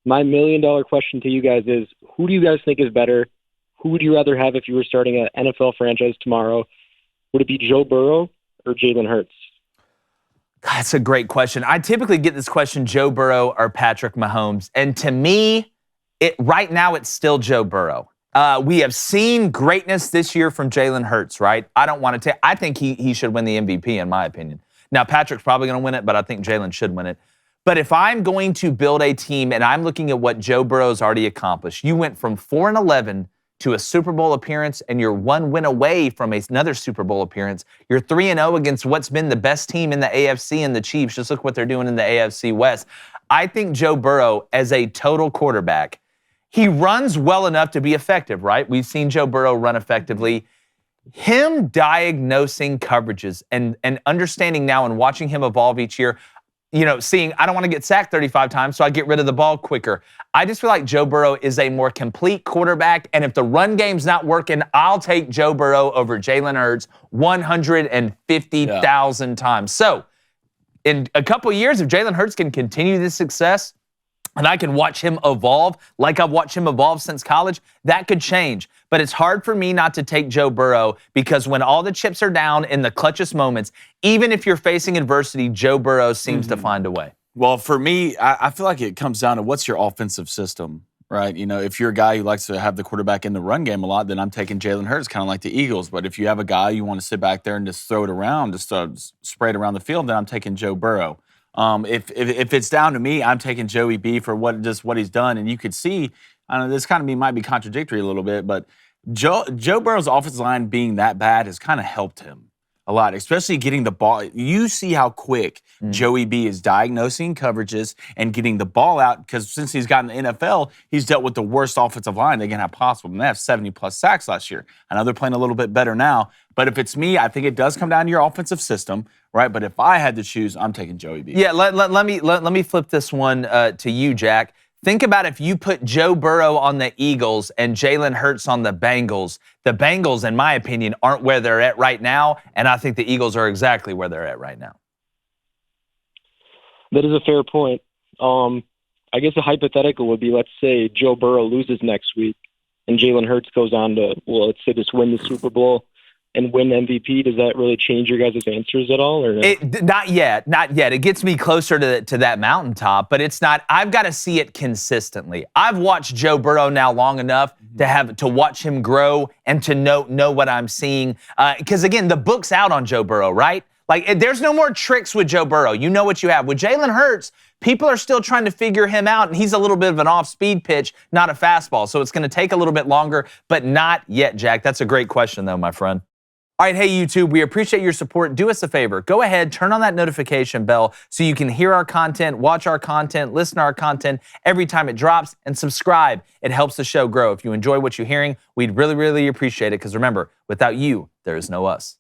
My $1,000,000 question to you guys is, who do you guys think is better? Who would you rather have if you were starting an NFL franchise tomorrow? Would it be Joe Burrow or Jalen Hurts? That's a great question. I typically get this question, Joe Burrow or Patrick Mahomes. And to me, right now it's still Joe Burrow. We have seen greatness this year from Jalen Hurts, right? I think he should win the MVP, in my opinion. Now, Patrick's probably going to win it, but I think Jalen should win it. But if I'm going to build a team and I'm looking at what Joe Burrow's already accomplished, you went from 4-11 to a Super Bowl appearance, and you're 1 win away from another Super Bowl appearance. You're 3-0 against what's been the best team in the AFC and the Chiefs. Just look what they're doing in the AFC West. I think Joe Burrow, as a total quarterback, he runs well enough to be effective, right? We've seen Joe Burrow run effectively. Him diagnosing coverages and understanding now and watching him evolve each year, seeing I don't want to get sacked 35 times, so I get rid of the ball quicker. I just feel like Joe Burrow is a more complete quarterback, and if the run game's not working, I'll take Joe Burrow over Jalen Hurts 150,000 times. So in a couple of years, if Jalen Hurts can continue this success, and I can watch him evolve like I've watched him evolve since college, that could change. But it's hard for me not to take Joe Burrow because when all the chips are down in the clutchest moments, even if you're facing adversity, Joe Burrow seems to find a way. Well, for me, I feel like it comes down to what's your offensive system, right? If you're a guy who likes to have the quarterback in the run game a lot, then I'm taking Jalen Hurts, kind of like the Eagles. But if you have a guy you want to sit back there and just throw it around, just spray it around the field, then I'm taking Joe Burrow. If it's down to me, I'm taking Joey B for what he's done. And you could see, I don't know, this kind of might be contradictory a little bit, but Joe Burrow's offensive line being that bad has kind of helped him a lot, especially getting the ball. You see how quick Joey B is diagnosing coverages and getting the ball out, because since he's gotten the NFL, he's dealt with the worst offensive line they can have possible. And they have 70-plus sacks last year. I know they're playing a little bit better now, but if it's me, I think it does come down to your offensive system, right? But if I had to choose, I'm taking Joey B. Yeah, let me flip this one to you, Jack. Think about if you put Joe Burrow on the Eagles and Jalen Hurts on the Bengals. The Bengals, in my opinion, aren't where they're at right now, and I think the Eagles are exactly where they're at right now. That is a fair point. I guess a hypothetical would be, let's say Joe Burrow loses next week and Jalen Hurts goes on to, let's say just win the Super Bowl and win MVP. Does that really change your guys' answers at all? Or no? Not yet. It gets me closer to that mountaintop, but it's not. I've got to see it consistently. I've watched Joe Burrow now long enough to watch him grow and to know what I'm seeing. Because again, the book's out on Joe Burrow, right? Like, there's no more tricks with Joe Burrow. You know what you have. With Jalen Hurts, people are still trying to figure him out, and he's a little bit of an off-speed pitch, not a fastball. So it's going to take a little bit longer, but not yet, Jack. That's a great question, though, my friend. All right, hey, YouTube, we appreciate your support. Do us a favor. Go ahead, turn on that notification bell so you can hear our content, watch our content, listen to our content every time it drops, and subscribe. It helps the show grow. If you enjoy what you're hearing, we'd really, really appreciate it, because remember, without you, there is no us.